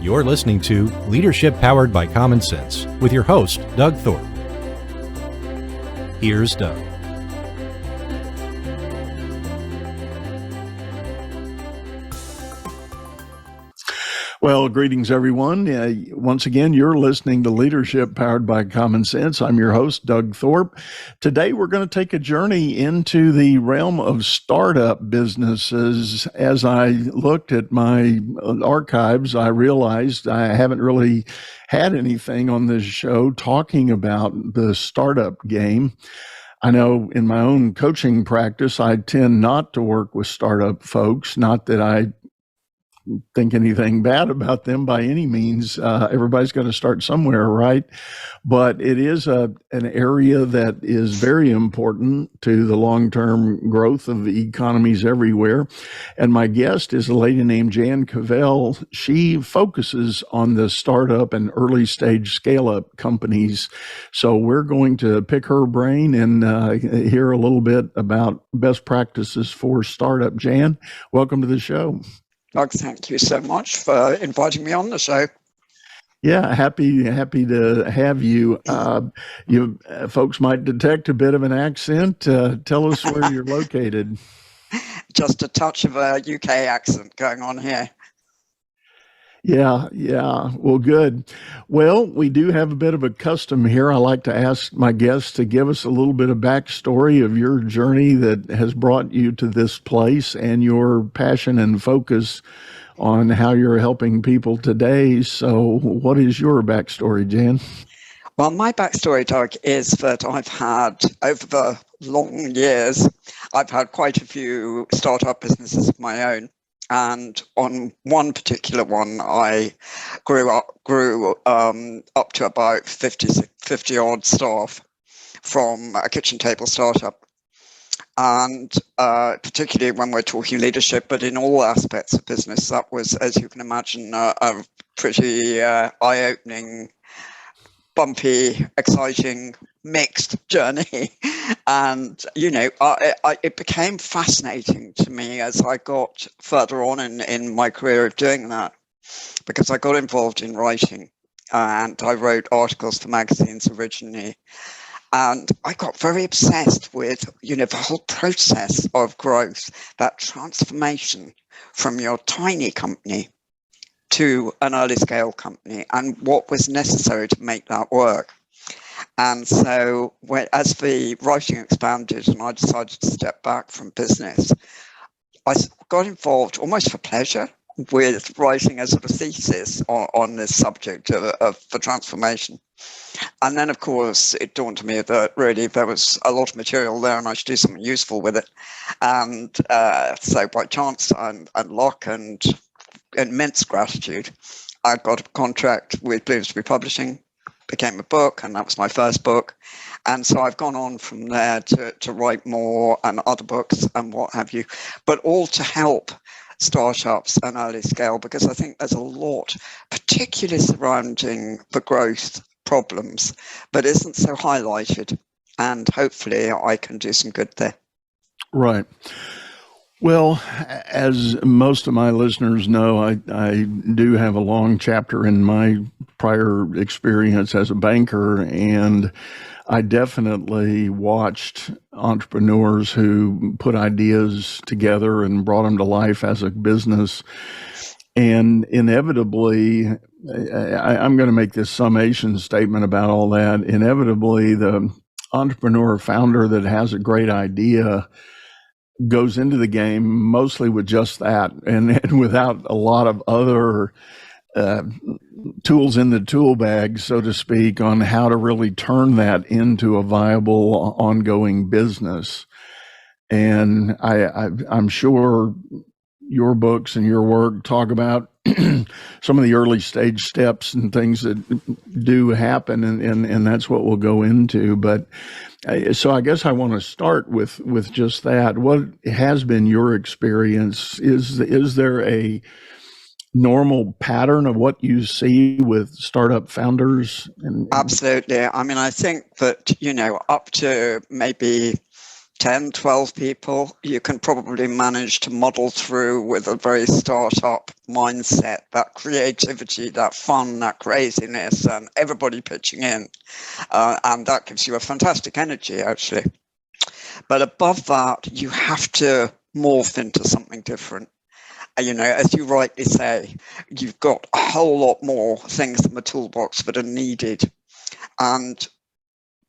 You're listening to Leadership Powered by Common Sense with your host, Doug Thorpe. Here's Doug. Well, greetings, everyone. Once again, you're listening to Leadership Powered by Common Sense. I'm your host, Doug Thorpe. Today, we're going to take a journey into the realm of startup businesses. As I looked at my archives, I realized I haven't really had anything on this show talking about the startup game. I know in my own coaching practice, I tend not to work with startup folks, not that I think anything bad about them by any means. Everybody's got to start somewhere, right? But it is an area that is very important to the long-term growth of the economies everywhere. And my guest is a lady named Jan Cavelle. She focuses on the startup and early stage scale-up companies. So we're going to pick her brain and hear a little bit about best practices for startup. Jan, welcome to the show. Doug, thank you so much for inviting me on the show. Yeah, happy to have you. You folks might detect a bit of an accent. Tell us where you're located. Just a touch of a UK accent going on here. Yeah. Well, good. Well, we do have a bit of a custom here. I like to ask my guests to give us a little bit of backstory of your journey that has brought you to this place and your passion and focus on how you're helping people today. So what is your backstory, Jan? Well, my backstory, Doug, is that I've had, over the long years, I've had quite a few startup businesses of my own. And on one particular one, I grew up to about 50 odd staff from a kitchen table startup. And particularly when we're talking leadership, but in all aspects of business, that was, as you can imagine, a pretty eye-opening, bumpy, exciting, mixed journey. And, you know, it became fascinating to me as I got further on in my career of doing that, because I got involved in writing and I wrote articles for magazines originally. And I got very obsessed with, you know, the whole process of growth, that transformation from your tiny company to an early scale company and what was necessary to make that work. And so as the writing expanded and I decided to step back from business, I got involved almost for pleasure with writing a sort of thesis on this subject of the transformation. And then, of course, it dawned on me that really there was a lot of material there and I should do something useful with it. And so by chance and luck and immense gratitude, I got a contract with Bloomsbury Publishing, became a book, and that was my first book. And so I've gone on from there to write more and other books and what have you, but all to help startups and early scale, because I think there's a lot, particularly surrounding the growth problems, but isn't so highlighted. And hopefully I can do some good there. Right. Well, as most of my listeners know, I do have a long chapter in my prior experience as a banker, and I definitely watched entrepreneurs who put ideas together and brought them to life as a business. And inevitably, I'm going to make this summation statement about all that. Inevitably, the entrepreneur founder that has a great idea goes into the game mostly with just that and without a lot of other tools in the tool bag, so to speak, on how to really turn that into a viable ongoing business. And I'm sure your books and your work talk about some of the early stage steps and things that do happen, and that's what we'll go into. But so I guess I want to start with just that. What has been your experience? Is there a normal pattern of what you see with startup founders? Absolutely. I mean, I think that, you know, up to maybe 10, 12 people, you can probably manage to muddle through with a very startup mindset, that creativity, that fun, that craziness, and everybody pitching in. And that gives you a fantastic energy, actually. But above that, you have to morph into something different. As you rightly say, you've got a whole lot more things in the toolbox that are needed. And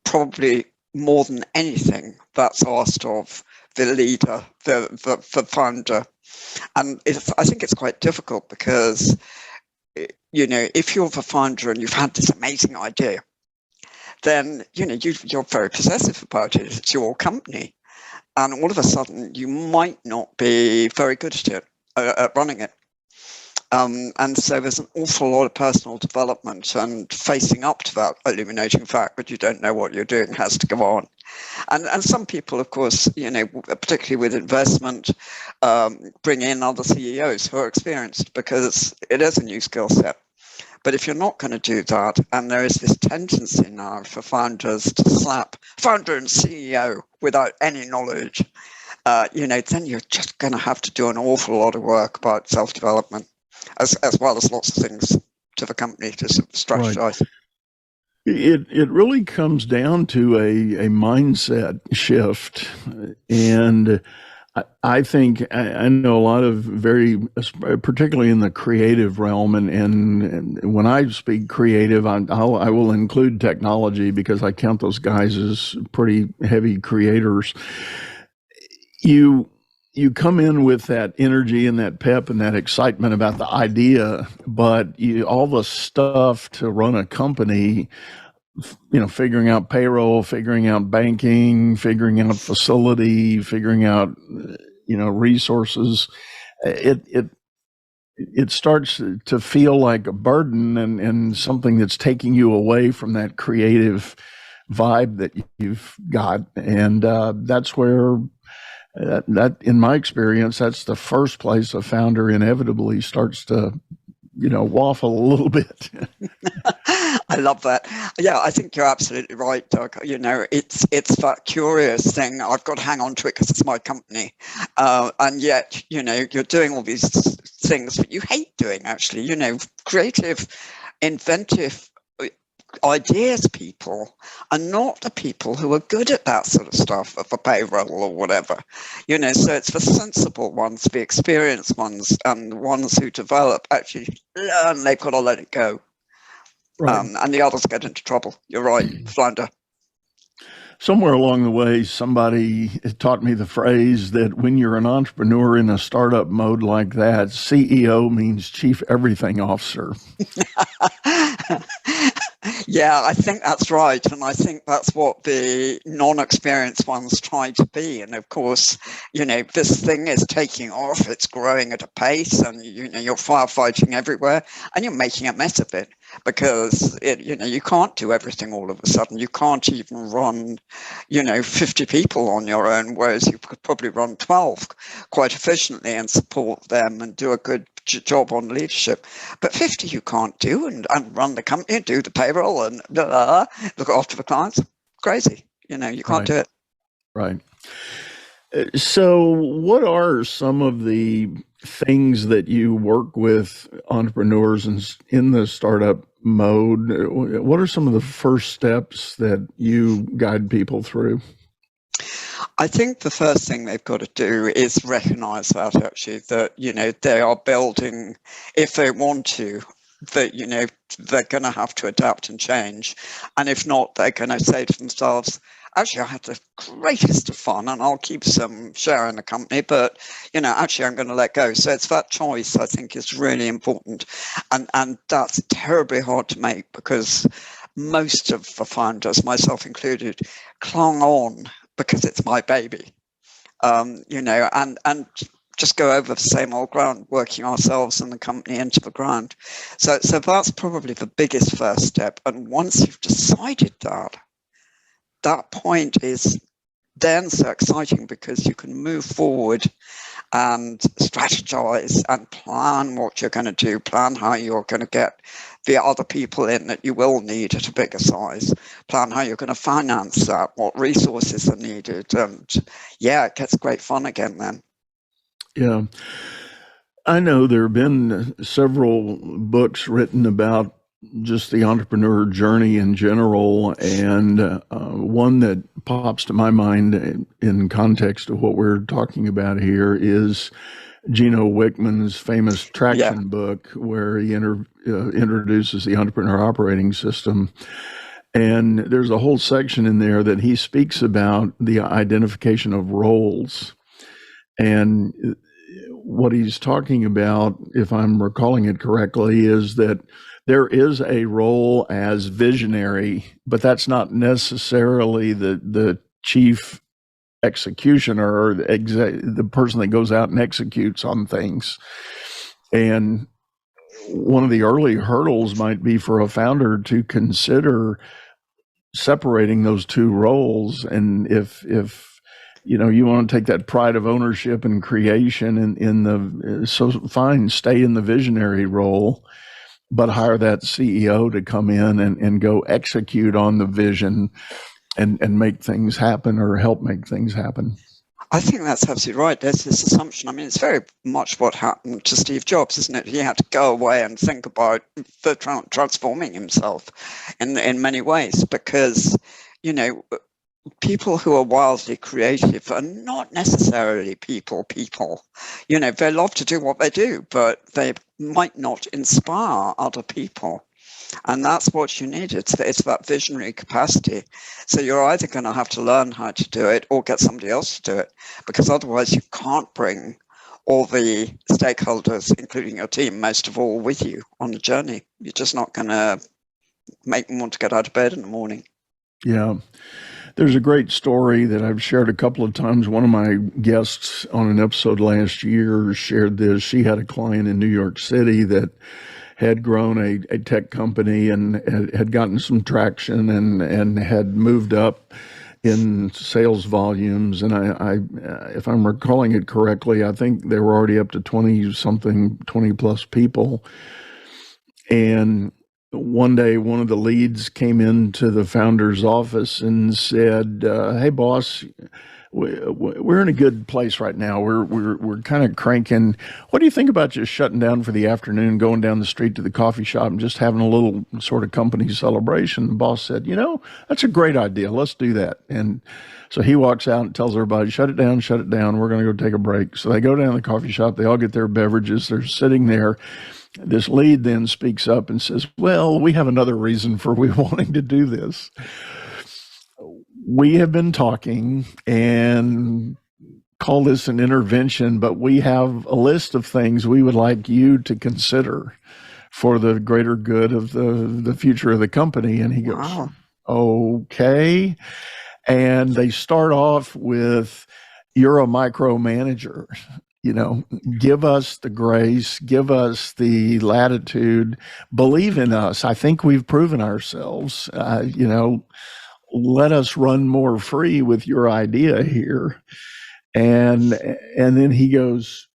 probably more than anything, that's asked of the leader, the founder. And I think it's quite difficult because, if you're the founder and you've had this amazing idea, then, you're very possessive about it. It's your company. And all of a sudden, you might not be very good at it, at running it. And so there's an awful lot of personal development and facing up to that illuminating fact that you don't know what you're doing has to go on. And some people, of course, particularly with investment, bring in other CEOs who are experienced because it is a new skill set. But if you're not going to do that, and there is this tendency now for founders to slap founder and CEO without any knowledge, then you're just going to have to do an awful lot of work about self-development, as well as lots of things to the company to strategize. Right. It really comes down to a mindset shift. And I think I know a lot of particularly in the creative realm, and when I speak creative, I will include technology because I count those guys as pretty heavy creators. You come in with that energy and that pep and that excitement about the idea, but all the stuff to run a company, figuring out payroll, figuring out banking, figuring out facility, figuring out, resources, it starts to feel like a burden and something that's taking you away from that creative vibe that you've got. And that's where that, in my experience, that's the first place a founder inevitably starts to, waffle a little bit. I love that. Yeah, I think you're absolutely right, Doug. It's that curious thing. I've got to hang on to it because it's my company. And yet, you're doing all these things that you hate doing, actually. Creative, inventive ideas people are not the people who are good at that sort of stuff, for payroll or whatever. So it's the sensible ones, the experienced ones, and the ones who develop actually learn they've got to let it go. Right. And the others get into trouble. You're right, flounder. Somewhere along the way, somebody taught me the phrase that when you're an entrepreneur in a startup mode like that, CEO means Chief Everything Officer. Yeah, I think that's right. And I think that's what the non-experienced ones try to be. And of course, this thing is taking off. It's growing at a pace and, you're firefighting everywhere and you're making a mess of it because, you can't do everything all of a sudden. You can't even run, 50 people on your own, whereas you could probably run 12 quite efficiently and support them and do a good job on leadership. But 50 you can't do and run the company and do the payroll and look after the clients. Crazy. You can't do it. Right. So what are some of the things that you work with entrepreneurs in the startup mode? What are some of the first steps that you guide people through? I think the first thing they've got to do is recognize that actually that, they are building, if they want to, that, they're going to have to adapt and change. And if not, they're going to say to themselves, actually, I had the greatest of fun and I'll keep some share in the company, but, actually, I'm going to let go. So it's that choice, I think, is really important. And that's terribly hard to make because most of the founders, myself included, clung on because it's my baby, and just go over the same old ground, working ourselves and the company into the ground. So that's probably the biggest first step. And once you've decided that point is then so exciting because you can move forward and strategize and plan what you're going to do, plan how you're going to get the other people in that you will need at a bigger size, plan how you're going to finance that, what resources are needed. And yeah, it gets great fun again then. Yeah. I know there have been several books written about just the entrepreneur journey in general, and one that pops to my mind in context of what we're talking about here is Gino Wickman's famous Traction book, where he introduces the entrepreneur operating system. And there's a whole section in there that he speaks about the identification of roles. And what he's talking about, if I'm recalling it correctly, is that there is a role as visionary, but that's not necessarily the chief executioner or the person that goes out and executes on things. And one of the early hurdles might be for a founder to consider separating those two roles. And if you want to take that pride of ownership and creation so fine, stay in the visionary role, but hire that CEO to come in and go execute on the vision and make things happen or help make things happen. I think that's absolutely right. There's this assumption. I mean, it's very much what happened to Steve Jobs, isn't it? He had to go away and think about transforming himself in many ways, because, people who are wildly creative are not necessarily people. They love to do what they do, but they might not inspire other people. And that's what you need. It's that visionary capacity. So you're either going to have to learn how to do it or get somebody else to do it, because otherwise you can't bring all the stakeholders, including your team, most of all, with you on the journey. You're just not going to make them want to get out of bed in the morning. Yeah. There's a great story that I've shared a couple of times. One of my guests on an episode last year shared this. She had a client in New York City that had grown a tech company and had gotten some traction and had moved up in sales volumes. And I if I'm recalling it correctly, I think they were already up to 20 plus people. And one day, one of the leads came into the founder's office and said, "Hey, boss, we're in a good place right now. We're kind of cranking. What do you think about just shutting down for the afternoon, going down the street to the coffee shop and just having a little sort of company celebration?" The boss said, "That's a great idea. Let's do that." And so he walks out and tells everybody, shut it down. We're going to go take a break. So they go down to the coffee shop. They all get their beverages. They're sitting there. This lead then speaks up and says, "Well, we have another reason for we wanting to do this. We have been talking and call this an intervention, but we have a list of things we would like you to consider for the greater good of the future of the company." And he goes, "Wow. Okay." And they start off with, "You're a micromanager. Give us the grace, give us the latitude, believe in us. I think we've proven ourselves. Let us run more free with your idea here." And then he goes,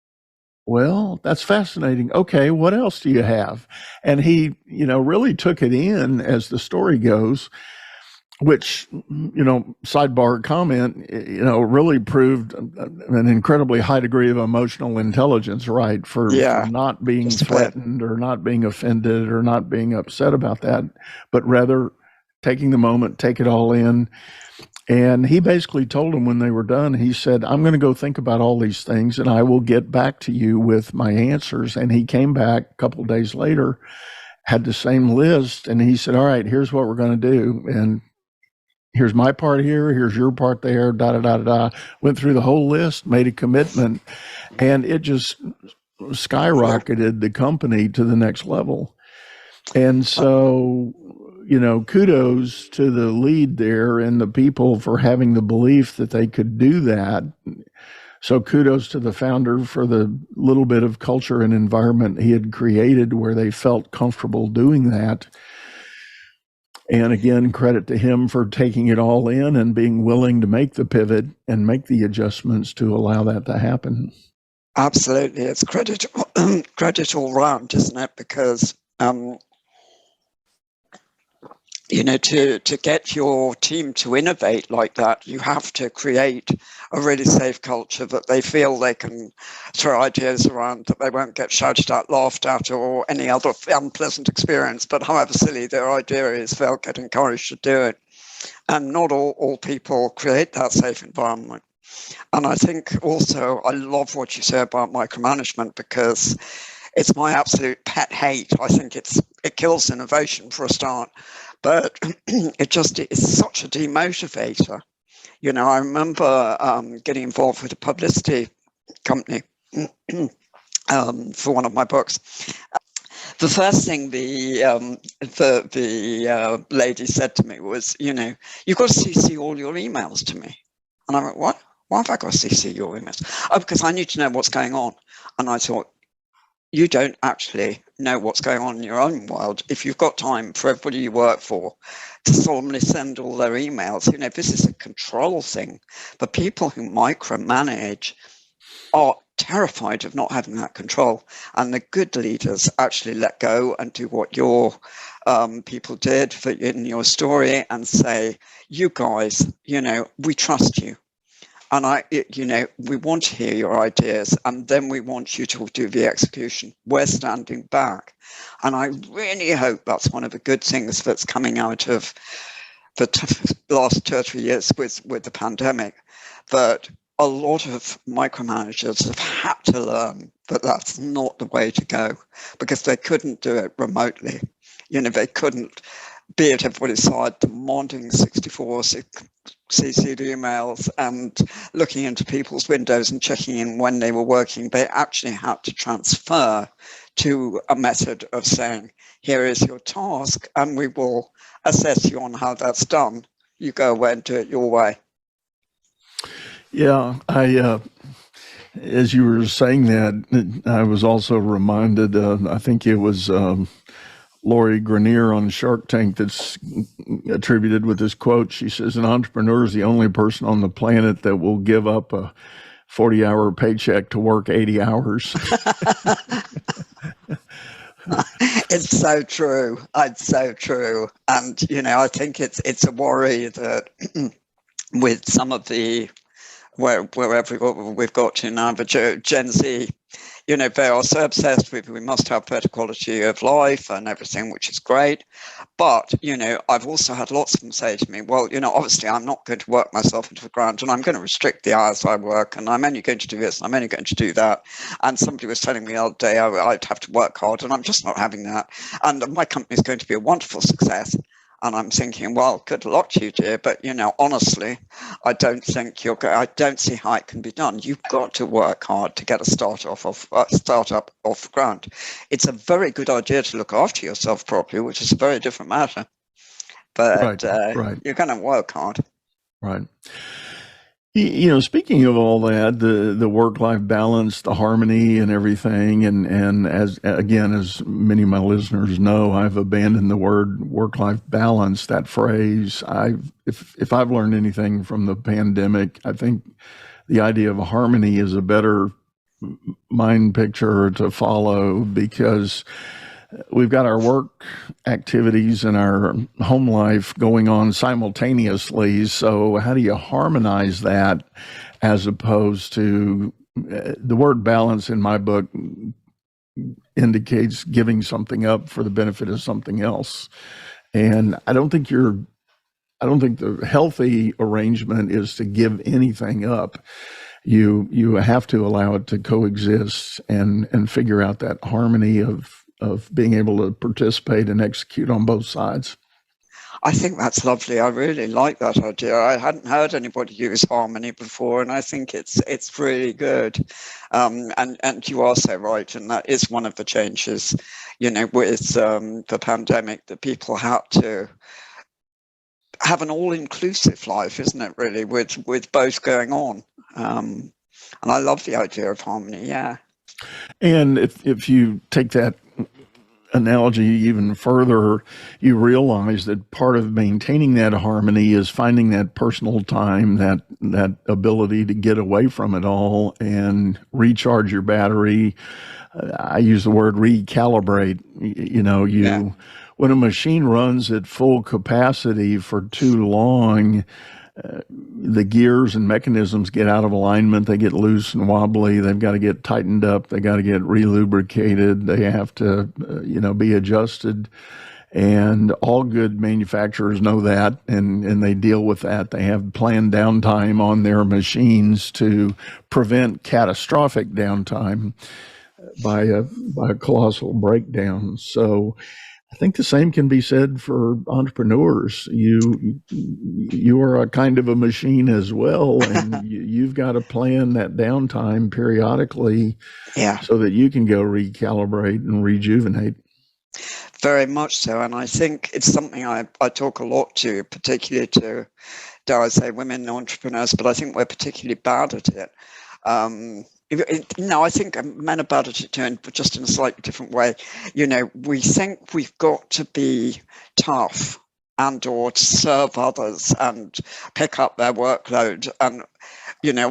"Well, that's fascinating. Okay, what else do you have?" And he, really took it in as the story goes, which, sidebar comment, really proved an incredibly high degree of emotional intelligence, right? For not being threatened or not being offended or not being upset about that, but rather taking the moment, take it all in. And he basically told them when they were done, he said, "I'm going to go think about all these things and I will get back to you with my answers." And he came back a couple of days later, had the same list, and he said, "All right, here's what we're going to do. And here's my part here, here's your part there, da-da-da-da-da." Went through the whole list, made a commitment, and it just skyrocketed the company to the next level. And so, kudos to the lead there and the people for having the belief that they could do that. So kudos to the founder for the little bit of culture and environment he had created where they felt comfortable doing that. And again, credit to him for taking it all in and being willing to make the pivot and make the adjustments to allow that to happen. Absolutely. It's credit all round, isn't it? Because to get your team to innovate like that, you have to create a really safe culture that they feel they can throw ideas around, that they won't get shouted at, laughed at, or any other unpleasant experience. But however silly their idea is, they'll get encouraged to do it. And not all people create that safe environment. And I think also, I love what you say about micromanagement, because it's my absolute pet hate. I think it kills innovation for a start, but it is such a demotivator. I remember getting involved with a publicity company for one of my books. The first thing the lady said to me was, you've got to CC all your emails to me. And I went, what? Why have I got to CC your emails? Oh, because I need to know what's going on. And I thought, you don't actually know what's going on in your own world if you've got time for everybody you work for to solemnly send all their emails. This is a control thing. But people who micromanage are terrified of not having that control. And the good leaders actually let go and do what your people did in your story and say, you guys, we trust you. And we want to hear your ideas, and then we want you to do the execution. We're standing back. And I really hope that's one of the good things that's coming out of the last 2 or 3 years with the pandemic, that a lot of micromanagers have had to learn that that's not the way to go, because they couldn't do it remotely. They couldn't be at everybody's side demanding 64 CC'd emails and looking into people's windows and checking in when they were working. They actually had to transfer to a method of saying, here is your task, and we will assess you on how that's done. You go away and do it your way. Yeah, as you were saying that, I was also reminded, I think it was Lori Grenier on Shark Tank that's attributed with this quote. She says, an entrepreneur is the only person on the planet that will give up a 40-hour paycheck to work 80 hours. It's so true. It's so true. And, I think it's a worry that with some of the, wherever we've got to now, but Gen Z, they are so obsessed with, we must have better quality of life and everything, which is great. But, I've also had lots of them say to me, well, obviously I'm not going to work myself into the ground, and I'm going to restrict the hours I work, and I'm only going to do this, and I'm only going to do that. And somebody was telling me the other day I'd have to work hard, and I'm just not having that. And my company is going to be a wonderful success. And I'm thinking, well, good luck to you, dear. But, honestly, I don't see how it can be done. You've got to work hard to get a startup off the ground. It's a very good idea to look after yourself properly, which is a very different matter. But right. You're going to work hard. Right. Speaking of all that, the work-life balance, the harmony and everything, and as many of my listeners know, I've abandoned the word work-life balance, that phrase. If I've learned anything from the pandemic, I think the idea of harmony is a better mind picture to follow, because we've got our work activities and our home life going on simultaneously. So how do you harmonize that, as opposed to the word balance in my book indicates giving something up for the benefit of something else. And I don't think the healthy arrangement is to give anything up. You have to allow it to coexist and figure out that harmony of being able to participate and execute on both sides. I think that's lovely. I really like that idea. I hadn't heard anybody use harmony before, and I think it's really good. And you are so right, and that is one of the changes, with the pandemic, that people had to have an all-inclusive life, isn't it? Really, with both going on. And I love the idea of harmony. Yeah. And if you take that analogy even further, you realize that part of maintaining that harmony is finding that personal time, that ability to get away from it all and recharge your battery. I use the word recalibrate. when a machine runs at full capacity for too long, the gears and mechanisms get out of alignment. They get loose and wobbly. They've got to get tightened up. They got to get relubricated. They have to, be adjusted. And all good manufacturers know that, and they deal with that. They have planned downtime on their machines to prevent catastrophic downtime by a colossal breakdown. So I think the same can be said for entrepreneurs. You are a kind of a machine as well, and you've got to plan that downtime periodically, so that you can go recalibrate and rejuvenate. Very much so, and I think it's something I talk a lot to, particularly to, dare I say, women entrepreneurs, but I think we're particularly bad at it. I think men are bad at it too, but just in a slightly different way. We think we've got to be tough and or to serve others and pick up their workload and,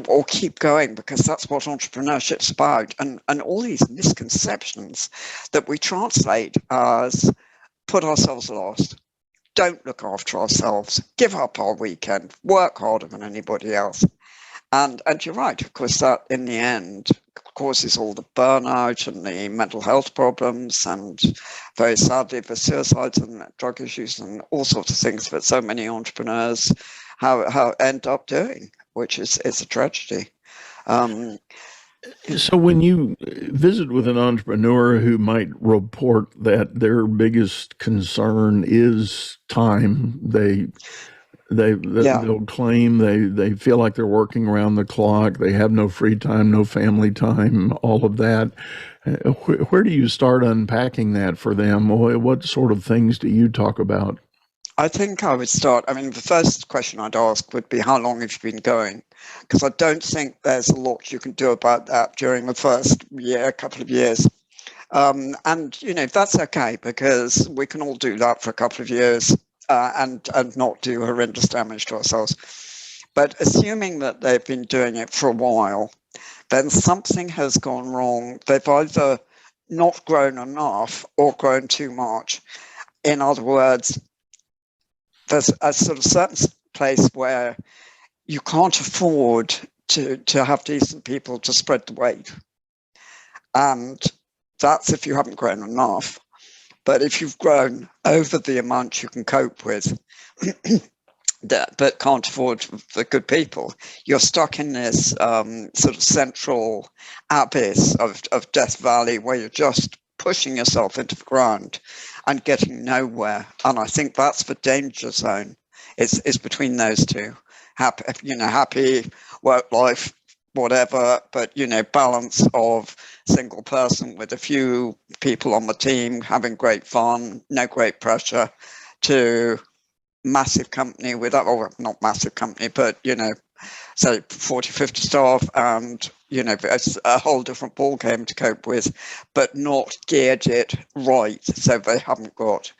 or keep going, because that's what entrepreneurship's about. And all these misconceptions that we translate as put ourselves last, don't look after ourselves, give up our weekend, work harder than anybody else. And you're right, of course, that in the end causes all the burnout and the mental health problems and very sadly the suicides and drug issues and all sorts of things that so many entrepreneurs how end up doing, which is a tragedy. So when you visit with an entrepreneur who might report that their biggest concern is time, they'll claim they feel like they're working around the clock. They have no free time, no family time, all of that. Where do you start unpacking that for them? What sort of things do you talk about? I think I would start. The first question I'd ask would be, how long have you been going? Because I don't think there's a lot you can do about that during the first couple of years. And that's okay, because we can all do that for a couple of years. And not do horrendous damage to ourselves. But assuming that they've been doing it for a while, then something has gone wrong. They've either not grown enough or grown too much. In other words, there's a sort of certain place where you can't afford to have decent people to spread the weight. And that's if you haven't grown enough. But if you've grown over the amount you can cope with, but can't afford the good people, you're stuck in this sort of central abyss of Death Valley, where you're just pushing yourself into the ground and getting nowhere. And I think that's the danger zone. It's between those two. Happy work life, whatever, but balance of single person with a few people on the team having great fun, no great pressure, to massive company with, or not massive company, but say 40, 50 staff, and it's a whole different ball game to cope with, but not geared it right, so they haven't got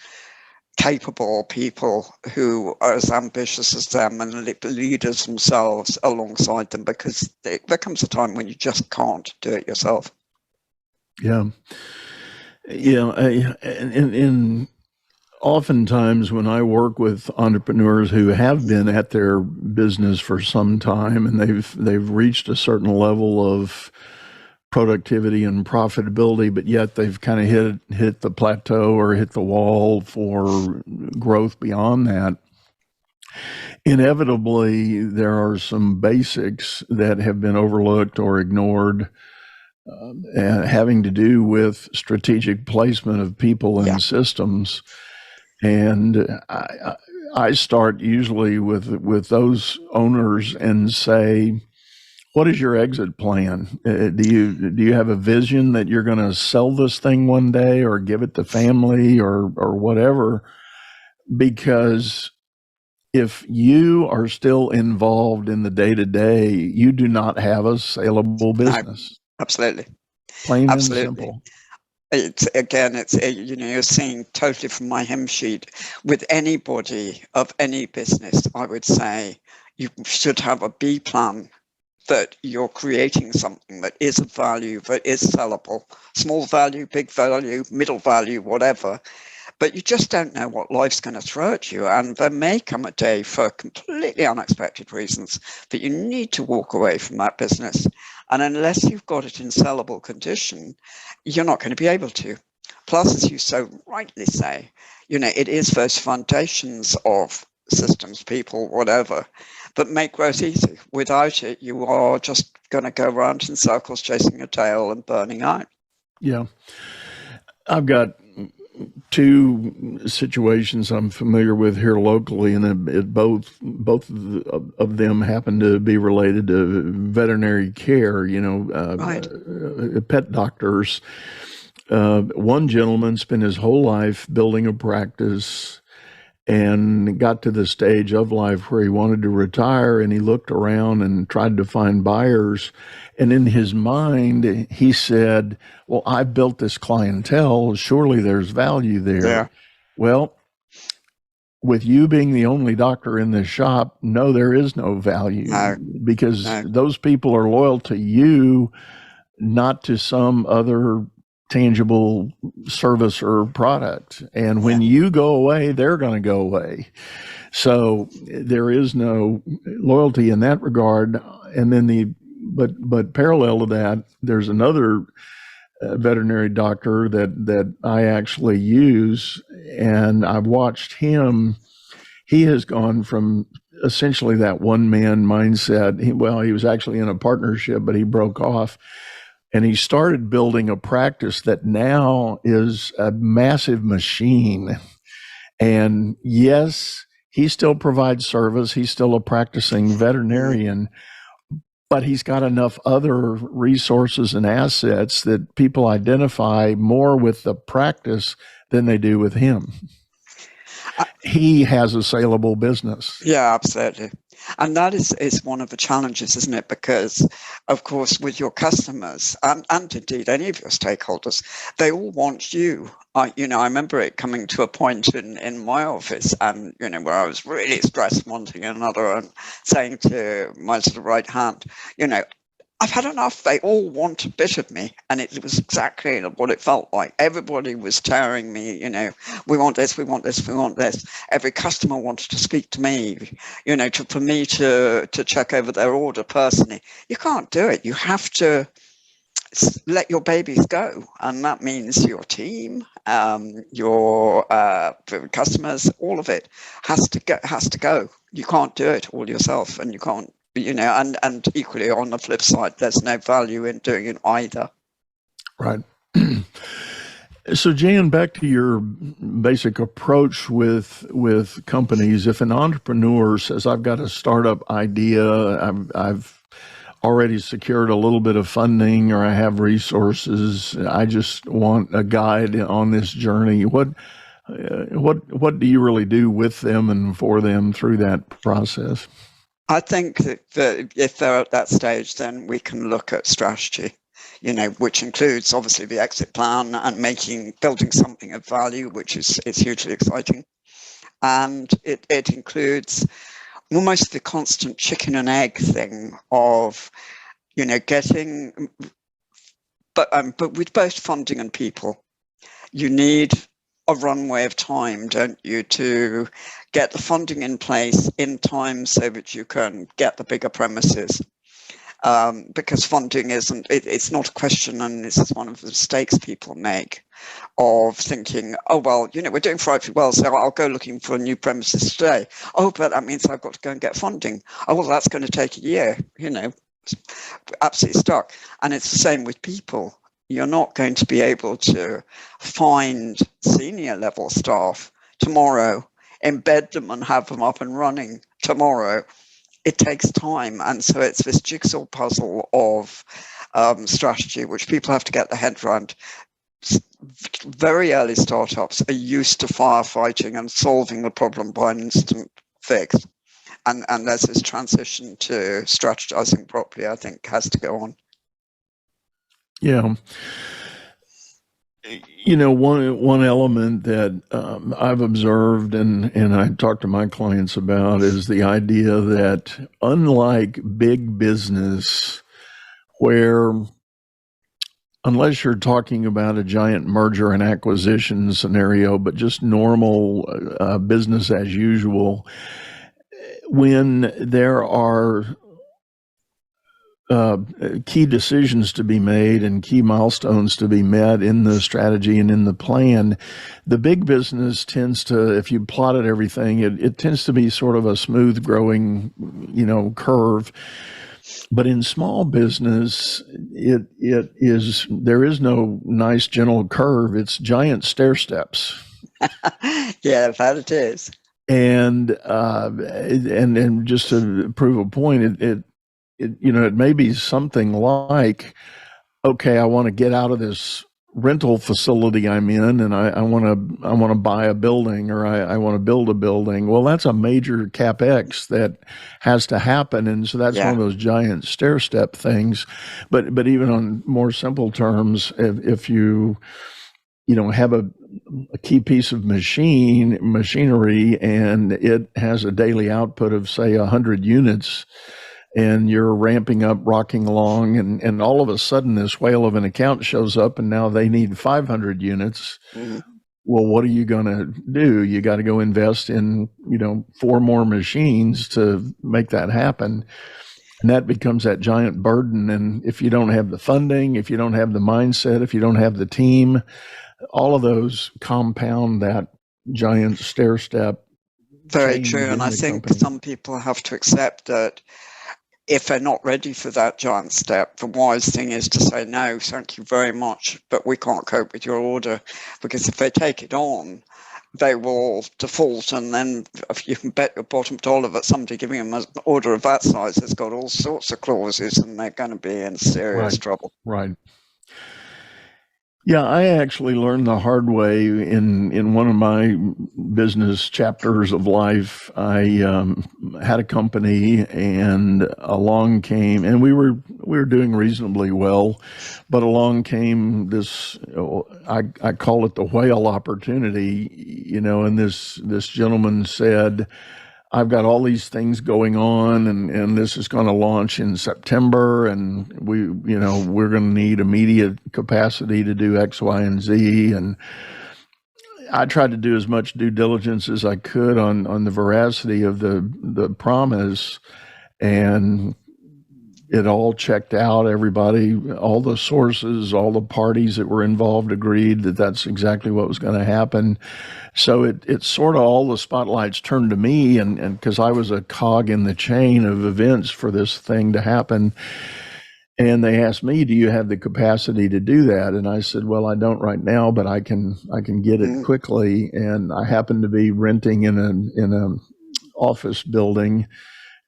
capable people who are as ambitious as them and leaders themselves alongside them, because there comes a time when you just can't do it yourself. Yeah. And oftentimes when I work with entrepreneurs who have been at their business for some time and they've reached a certain level of productivity and profitability, but yet they've kind of hit the plateau or hit the wall for growth beyond that. Inevitably, there are some basics that have been overlooked or ignored, having to do with strategic placement of people and systems. And I start usually with those owners and say, what is your exit plan? Do you have a vision that you're going to sell this thing one day or give it to family or whatever? Because if you are still involved in the day-to-day, you do not have a saleable business. No, absolutely. Plain and simple. You're seeing totally from my hymn sheet, with anybody of any business, I would say you should have a B plan, that you're creating something that is of value, that is sellable, small value, big value, middle value, whatever, But you just don't know what life's going to throw at you. And there may come a day for completely unexpected reasons that you need to walk away from that business. And unless you've got it in sellable condition, you're not going to be able to. Plus, as you so rightly say, it is those foundations of systems, people, whatever, that make growth easy. Without it, you are just going to go around in circles, chasing your tail and burning out. Yeah. I've got two situations I'm familiar with here locally, and both of them happen to be related to veterinary care. Right. Pet doctors. One gentleman spent his whole life building a practice and got to the stage of life where he wanted to retire, and he looked around and tried to find buyers. And in his mind, he said, well, I've built this clientele. Surely there's value there. Yeah. Well, with you being the only doctor in this shop, no, there is no value, because those people are loyal to you, not to some other tangible service or product. And when you go away, they're going to go away. So there is no loyalty in that regard. And then but parallel to that, there's another veterinary doctor that I actually use, and I've watched him. He has gone from essentially that one-man mindset. He was actually in a partnership, but he broke off. And he started building a practice that now is a massive machine. And yes, he still provides service. He's still a practicing veterinarian, but he's got enough other resources and assets that people identify more with the practice than they do with him. He has a saleable business. Yeah, absolutely. And that is one of the challenges, isn't it? Because, of course, with your customers and indeed any of your stakeholders, they all want you. I remember it coming to a point in my office and, where I was really stressed one thing and another and saying to my sort of right hand, I've had enough. They all want a bit of me. And it was exactly what it felt like. Everybody was tearing me, we want this, we want this, we want this. Every customer wanted to speak to me, for me to check over their order personally. You can't do it. You have to let your babies go. And that means your team, your customers, all of it has to go. You can't do it all yourself, and you can't. And equally on the flip side, there's no value in doing it either. Right. So, Jan, back to your basic approach with companies. If an entrepreneur says, "I've got a startup idea, I've already secured a little bit of funding, or I have resources, I just want a guide on this journey," what do you really do with them and for them through that process? I think that if they're at that stage, then we can look at strategy, which includes obviously the exit plan and building something of value, which is hugely exciting. And it includes almost the constant chicken and egg thing of, getting, but with both funding and people, you need a runway of time, don't you, to get the funding in place in time so that you can get the bigger premises. Because funding it's not a question, and this is one of the mistakes people make of thinking, oh, well, we're doing frightfully well, so I'll go looking for new premises today. Oh, but that means I've got to go and get funding. Oh, well, that's going to take a year, absolutely stuck. And it's the same with people. You're not going to be able to find senior level staff tomorrow, embed them and have them up and running tomorrow. It takes time. And so it's this jigsaw puzzle of strategy, which people have to get their head around. Very early startups are used to firefighting and solving the problem by an instant fix. And there's this transition to strategizing properly, I think, has to go on. Yeah. One element that I've observed and I talk to my clients about is the idea that unlike big business, where unless you're talking about a giant merger and acquisition scenario, but just normal business as usual, when there are key decisions to be made and key milestones to be met in the strategy and in the plan, the big business tends to, if you plotted everything, it tends to be sort of a smooth growing, curve. But in small business, it is, there is no nice gentle curve. It's giant stair steps. Yeah, that it is. And just to prove a point, it may be something like, okay, I want to get out of this rental facility I'm in, and I want to buy a building, or I want to build a building. Well, that's a major capex that has to happen, and so that's one of those giant stair step things. But even on more simple terms, if you have a key piece of machinery, and it has a daily output of, say, 100 units, and you're ramping up, rocking along, and all of a sudden this whale of an account shows up, and now they need 500 units. Mm-hmm. Well, what are you going to do? You got to go invest in, 4 more machines to make that happen. And that becomes that giant burden. And if you don't have the funding, if you don't have the mindset, if you don't have the team, all of those compound that giant stair step. Very true. And I think some people have to accept that if they're not ready for that giant step, the wise thing is to say, no, thank you very much, but we can't cope with your order. Because if they take it on, they will default, and then you can bet your bottom dollar that somebody giving them an order of that size has got all sorts of clauses, and they're going to be in serious trouble. Right. Yeah, I actually learned the hard way in one of my business chapters of life. I had a company, and along came, and we were doing reasonably well, but along came this, I call it the whale opportunity, and this gentleman said, I've got all these things going on, and this is going to launch in September, and we're going to need immediate capacity to do X, Y, and Z. And I tried to do as much due diligence as I could on the veracity of the promise, and it all checked out. Everybody, all the sources, all the parties that were involved agreed that that's exactly what was going to happen. So it sort of, all the spotlights turned to me, and because I was a cog in the chain of events for this thing to happen. And they asked me, do you have the capacity to do that? And I said, well, I don't right now, but I can get it quickly. And I happened to be renting in an office building,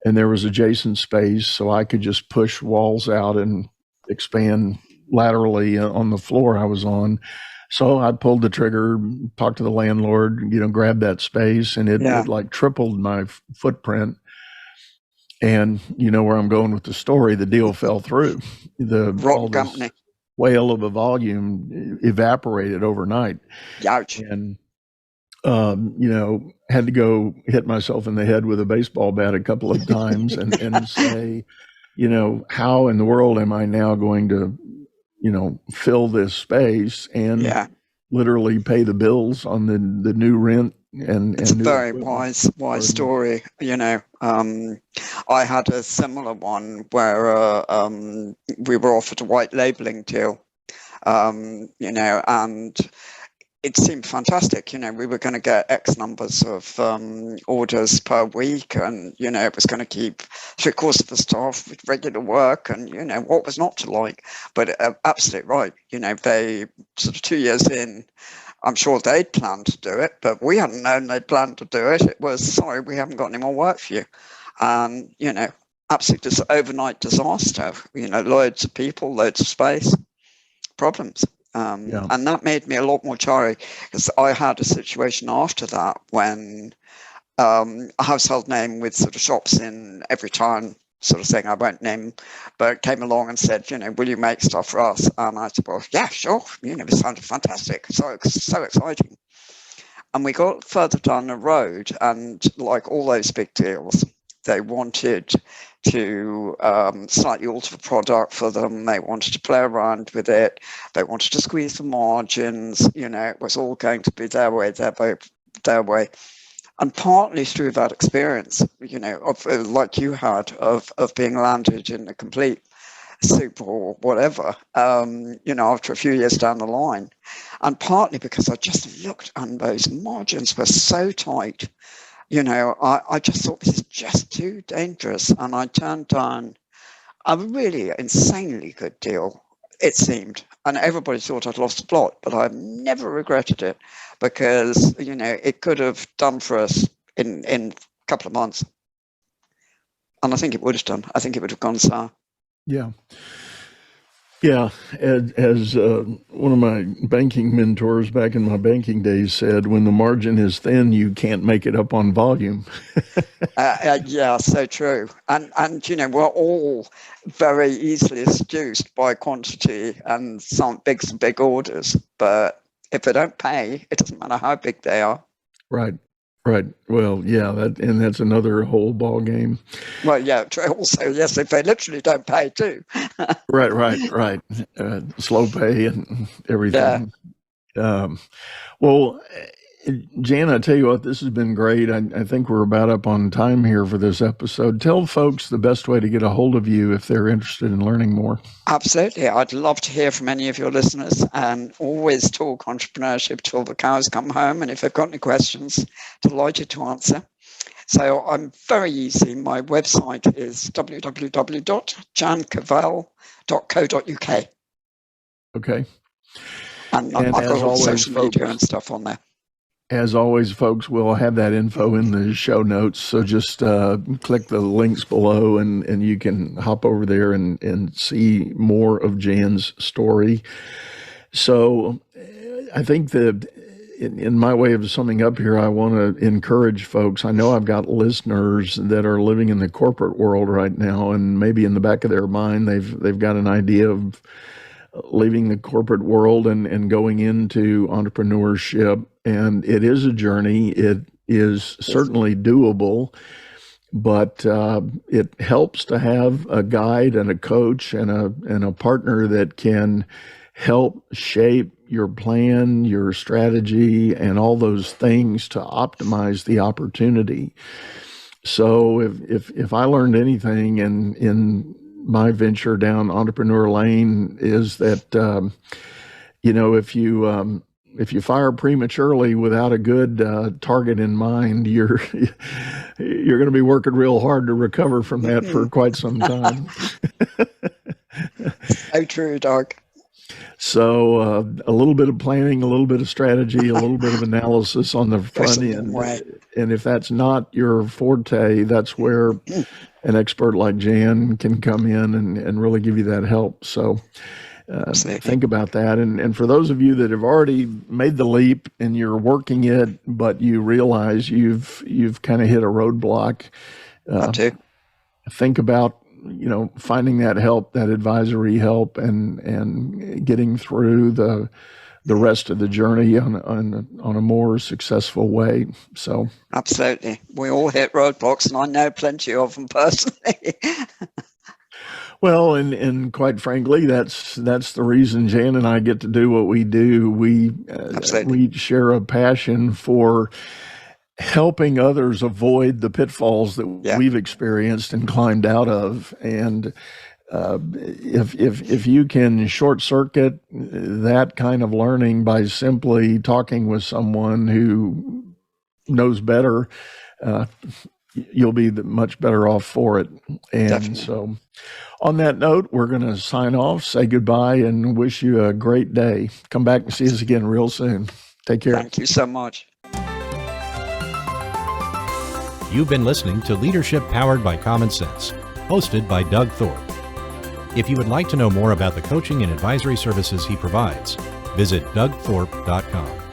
and there was adjacent space, so I could just push walls out and expand laterally on the floor I was on. So I pulled the trigger, talked to the landlord, grabbed that space, and it like tripled my footprint. And where I'm going with the story, the deal fell through. Rock company whale of a volume evaporated overnight. Ouch. And had to go hit myself in the head with a baseball bat a couple of times and say, how in the world am I now going to, fill this space and literally pay the bills on the new rent? And it's a very wise story. I had a similar one where we were offered a white labeling deal, and it seemed fantastic. We were going to get X numbers of orders per week, and it was going to keep 3/4 of the staff with regular work, and what was not to like. But absolutely right. They sort of 2 years in, I'm sure they'd planned to do it, but we hadn't known they'd planned to do it. It was, sorry, we haven't got any more work for you. And, absolute overnight disaster, loads of people, loads of space, problems. And that made me a lot more chary, because I had a situation after that when a household name with sort of shops in every town, sort of thing, I won't name, but came along and said, will you make stuff for us? And I said, well, yeah, sure. It sounded fantastic. So exciting. And we got further down the road, and like all those big deals, They wanted to slightly alter the product for them. They wanted to play around with it. They wanted to squeeze the margins. It was all going to be their way. And partly through that experience, of like you had of being landed in a complete soup or whatever, after a few years down the line. And partly because I just looked and those margins were so tight. I just thought this is just too dangerous. And I turned down a really insanely good deal, it seemed. And everybody thought I'd lost the plot, but I've never regretted it because, it could have done for us in a couple of months. And I think it would have done. I think it would have gone sour. Yeah. Yeah. As one of my banking mentors back in my banking days said, when the margin is thin, you can't make it up on volume. Yeah, so true. And we're all very easily seduced by quantity and some big orders. But if they don't pay, it doesn't matter how big they are. Right. Well, yeah, that's another whole ball game. Well, yeah, also, yes, if they literally don't pay too. Right. Slow pay and everything. Yeah. Well, Jan, I tell you what, this has been great. I think we're about up on time here for this episode. Tell folks the best way to get a hold of you if they're interested in learning more. Absolutely. I'd love to hear from any of your listeners, and always talk entrepreneurship till the cows come home. And if they've got any questions, delighted to answer. So I'm very easy. My website is www.jancavelle.co.uk. Okay. And I've got all social media and stuff on there. As always, folks, we'll have that info in the show notes. So just click the links below and you can hop over there and see more of Jan's story. So I think that in my way of summing up here, I want to encourage folks. I know I've got listeners that are living in the corporate world right now, and maybe in the back of their mind, they've got an idea of leaving the corporate world and going into entrepreneurship. And it is a journey. It is certainly doable, but it helps to have a guide and a coach and a partner that can help shape your plan, your strategy, and all those things to optimize the opportunity. So if I learned anything in my venture down entrepreneur lane is that, if you fire prematurely without a good target in mind, you're going to be working real hard to recover from that for quite some time. So true, Doug. So a little bit of planning, a little bit of strategy, a little bit of analysis on the front end. Right. And if that's not your forte, that's where an expert like Jan can come in and really give you that help. So think about that. And for those of you that have already made the leap and you're working it, but you realize you've kind of hit a roadblock, think about finding that help, that advisory help, and getting through the rest of the journey on a more successful way. So absolutely, we all hit roadblocks, and I know plenty of them personally. Well, and quite frankly, that's the reason Jan and I get to do what we do. We share a passion for helping others avoid the pitfalls that we've experienced and climbed out of. And if you can short circuit that kind of learning by simply talking with someone who knows better, you'll be much better off for it. And definitely. So on that note, we're going to sign off, say goodbye, and wish you a great day. Come back and see us again real soon. Take care. Thank you so much. You've been listening to Leadership Powered by Common Sense, hosted by Doug Thorpe. If you would like to know more about the coaching and advisory services he provides, visit dougthorpe.com.